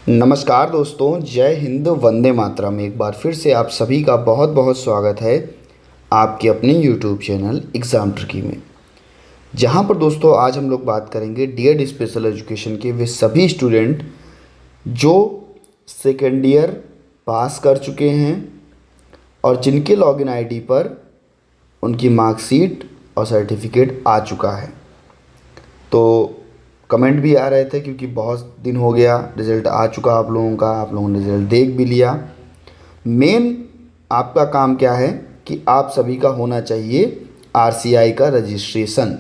नमस्कार दोस्तों, जय हिंद, वंदे मातरम। एक बार फिर से आप सभी का बहुत बहुत स्वागत है आपके अपने यूट्यूब चैनल एग्ज़ाम ट्रिकी में, जहां पर दोस्तों आज हम लोग बात करेंगे डीएड स्पेशल एजुकेशन के वे सभी स्टूडेंट जो सेकेंड ईयर पास कर चुके हैं और जिनके लॉगिन आईडी पर उनकी मार्कशीट और सर्टिफिकेट आ चुका है। तो कमेंट भी आ रहे थे क्योंकि बहुत दिन हो गया, रिज़ल्ट आ चुका आप लोगों का, आप लोगों ने रिज़ल्ट देख भी लिया। मेन आपका काम क्या है कि आप सभी का होना चाहिए आरसीआई का रजिस्ट्रेशन,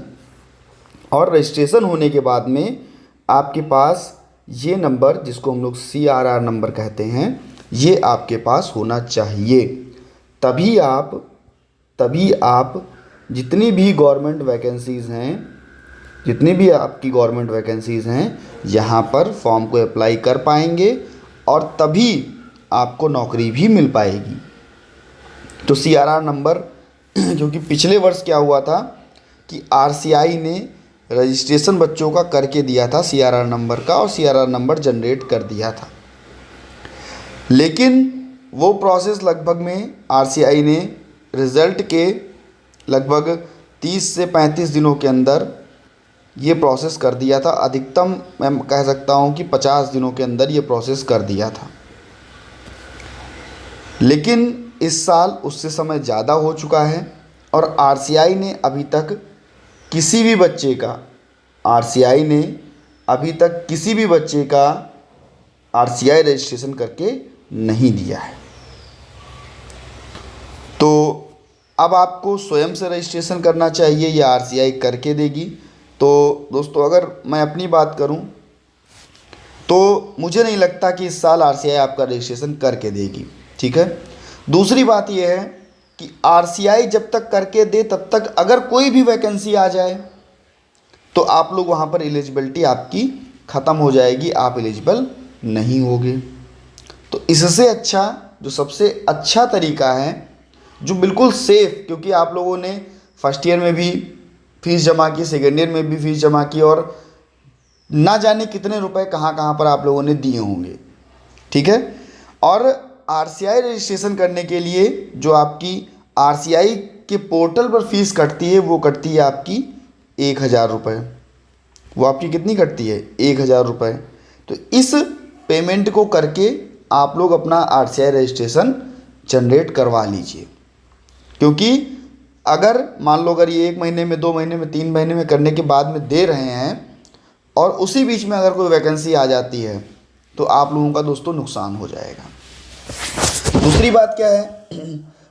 और रजिस्ट्रेशन होने के बाद में आपके पास ये नंबर, जिसको हम लोग CRR नंबर कहते हैं, ये आपके पास होना चाहिए। तभी आप जितनी भी गवर्नमेंट वैकेंसीज़ हैं यहाँ पर फॉर्म को अप्लाई कर पाएंगे और तभी आपको नौकरी भी मिल पाएगी। तो CRR नंबर, क्योंकि पिछले वर्ष क्या हुआ था कि RCI ने रजिस्ट्रेशन बच्चों का करके दिया था CRR नंबर का, और CRR नंबर जनरेट कर दिया था, लेकिन वो प्रोसेस लगभग में RCI ने रिज़ल्ट के लगभग 30 से 35 दिनों के अंदर ये प्रोसेस कर दिया था। अधिकतम मैं कह सकता हूँ कि 50 दिनों के अंदर ये प्रोसेस कर दिया था, लेकिन इस साल उससे समय ज़्यादा हो चुका है और RCI ने अभी तक किसी भी बच्चे का RCI रजिस्ट्रेशन करके नहीं दिया है। तो अब आपको स्वयं से रजिस्ट्रेशन करना चाहिए या RCI करके देगी। तो दोस्तों, अगर मैं अपनी बात करूं तो मुझे नहीं लगता कि इस साल RCI आपका रजिस्ट्रेशन करके देगी। ठीक है। दूसरी बात यह है कि RCI जब तक करके दे तब तक अगर कोई भी वैकेंसी आ जाए तो आप लोग वहां पर एलिजिबिलिटी आपकी ख़त्म हो जाएगी, आप एलिजिबल नहीं होगे। तो इससे अच्छा, जो सबसे अच्छा तरीका है, जो बिल्कुल सेफ़, क्योंकि आप लोगों ने फर्स्ट ईयर में भी फीस जमा की, सेकेंड ईयर में भी फीस जमा की, और ना जाने कितने रुपए कहाँ कहाँ पर आप लोगों ने दिए होंगे। ठीक है। और RCI रजिस्ट्रेशन करने के लिए जो आपकी RCI के पोर्टल पर फीस कटती है, वो कटती है आपकी 1000 रुपये। वो आपकी कितनी कटती है? 1000 रुपये। तो इस पेमेंट को करके आप लोग अपना RCI रजिस्ट्रेशन जनरेट करवा लीजिए, क्योंकि अगर मान लो अगर ये 1 महीने में, 2 महीने में, 3 महीने में करने के बाद में दे रहे हैं और उसी बीच में अगर कोई वैकेंसी आ जाती है तो आप लोगों का दोस्तों नुकसान हो जाएगा। दूसरी बात क्या है,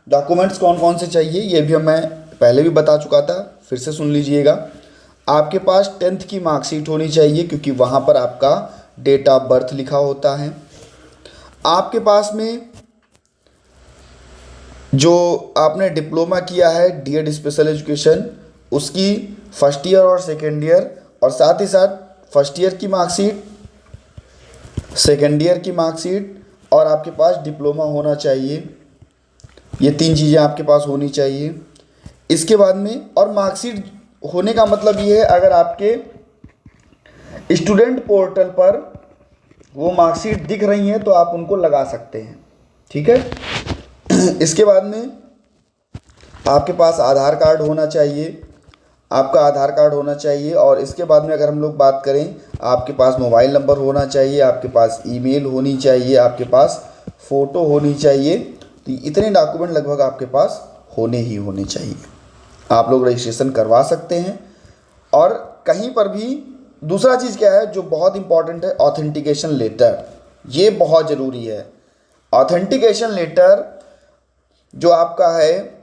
डॉक्यूमेंट्स कौन कौन से चाहिए ये भी मैं पहले भी बता चुका था, फिर से सुन लीजिएगा। आपके पास 10th की मार्कशीट होनी चाहिए, क्योंकि वहाँ पर आपका डेट ऑफ बर्थ लिखा होता है। आपके पास में जो आपने डिप्लोमा किया है डीएड स्पेशल एजुकेशन, उसकी फर्स्ट ईयर और सेकेंड ईयर, और साथ ही साथ फर्स्ट ईयर की मार्कशीट, सेकेंड ईयर की मार्कशीट, और आपके पास डिप्लोमा होना चाहिए। ये 3 चीज़ें आपके पास होनी चाहिए। इसके बाद में, और मार्कशीट होने का मतलब ये है, अगर आपके स्टूडेंट पोर्टल पर वो मार्कशीट दिख रही हैं तो आप उनको लगा सकते हैं। ठीक है। इसके बाद में आपके पास आधार कार्ड होना चाहिए, आपका आधार कार्ड होना चाहिए। और इसके बाद में अगर हम लोग बात करें, आपके पास मोबाइल नंबर होना चाहिए, आपके पास ईमेल होनी चाहिए, आपके पास फ़ोटो होनी चाहिए। तो इतने डॉक्यूमेंट लगभग आपके पास होने ही होने चाहिए, आप लोग रजिस्ट्रेशन करवा सकते हैं। और कहीं पर भी दूसरा चीज़ क्या है जो बहुत इंपॉर्टेंट है, ऑथेंटिकेशन लेटर। ये बहुत ज़रूरी है। ऑथेंटिकेशन लेटर जो आपका है,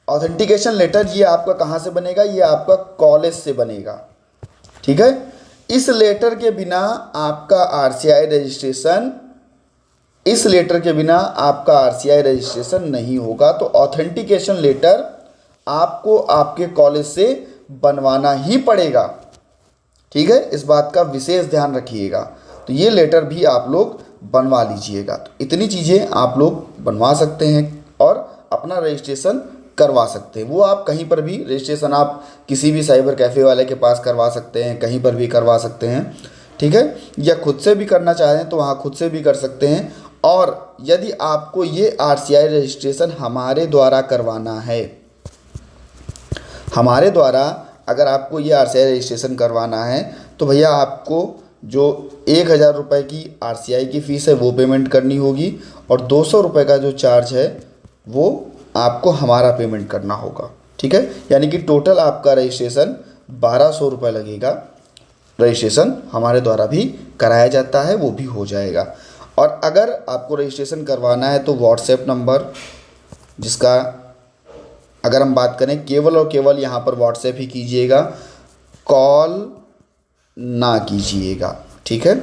ऑथेंटिकेशन लेटर, ये आपका कहाँ से बनेगा? ये आपका कॉलेज से बनेगा। ठीक है। इस लेटर के बिना आपका RCI रजिस्ट्रेशन नहीं होगा। तो ऑथेंटिकेशन लेटर आपको आपके कॉलेज से बनवाना ही पड़ेगा। ठीक है। इस बात का विशेष ध्यान रखिएगा। तो ये लेटर भी आप लोग बनवा लीजिएगा। तो इतनी चीज़ें आप लोग बनवा सकते हैं और अपना रजिस्ट्रेशन करवा सकते हैं। वो आप कहीं पर भी रजिस्ट्रेशन, आप किसी भी साइबर कैफ़े वाले के पास करवा सकते हैं, कहीं पर भी करवा सकते हैं। ठीक है, या खुद से भी करना चाहें तो वहाँ खुद से भी कर सकते हैं। और यदि आपको ये आरसीआई रजिस्ट्रेशन हमारे द्वारा करवाना है, हमारे द्वारा अगर आपको ये आरसीआई रजिस्ट्रेशन करवाना है तो भैया आपको जो 1000 रुपये की आरसीआई की फ़ीस है वो पेमेंट करनी होगी, और 200 रुपये का जो चार्ज है वो आपको हमारा पेमेंट करना होगा। ठीक है, यानी कि टोटल आपका रजिस्ट्रेशन 1200 रुपये लगेगा। रजिस्ट्रेशन हमारे द्वारा भी कराया जाता है, वो भी हो जाएगा। और अगर आपको रजिस्ट्रेशन करवाना है तो व्हाट्सएप नंबर, जिसका अगर हम बात करें केवल और केवल यहाँ पर व्हाट्सएप ही कीजिएगा, कॉल ना कीजिएगा। ठीक है,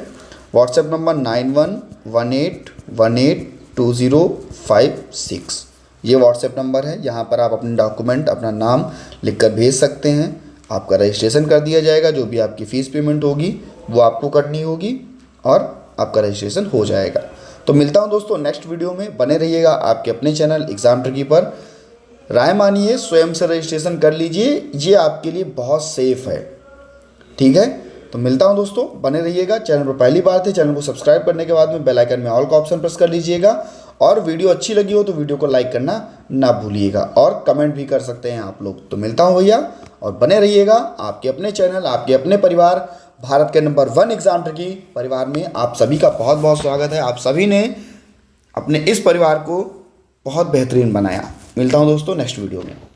व्हाट्सएप नंबर 9118182056, ये व्हाट्सएप नंबर है। यहाँ पर आप अपने डॉक्यूमेंट, अपना नाम लिखकर भेज सकते हैं, आपका रजिस्ट्रेशन कर दिया जाएगा। जो भी आपकी फ़ीस पेमेंट होगी वो आपको करनी होगी और आपका रजिस्ट्रेशन हो जाएगा। तो मिलता हूँ दोस्तों नेक्स्ट वीडियो में, बने रहिएगा आपके अपने चैनल एग्ज़ाम ट्रिकी पर। राय मानिए, स्वयं से रजिस्ट्रेशन कर लीजिए, ये आपके लिए बहुत सेफ़ है। ठीक है, तो मिलता हूँ दोस्तों, बने रहिएगा। चैनल पर पहली बार थे, चैनल को सब्सक्राइब करने के बाद में बेल आइकन में ऑल का ऑप्शन प्रेस कर लीजिएगा, और वीडियो अच्छी लगी हो तो वीडियो को लाइक करना ना भूलिएगा, और कमेंट भी कर सकते हैं आप लोग। तो मिलता हूँ भैया, और बने रहिएगा आपके अपने चैनल, आपके अपने परिवार, भारत के नंबर 1 एग्ज़ाम ट्रिकी परिवार में आप सभी का बहुत बहुत स्वागत है। आप सभी ने अपने इस परिवार को बहुत बेहतरीन बनाया। मिलता हूँ दोस्तों नेक्स्ट वीडियो में।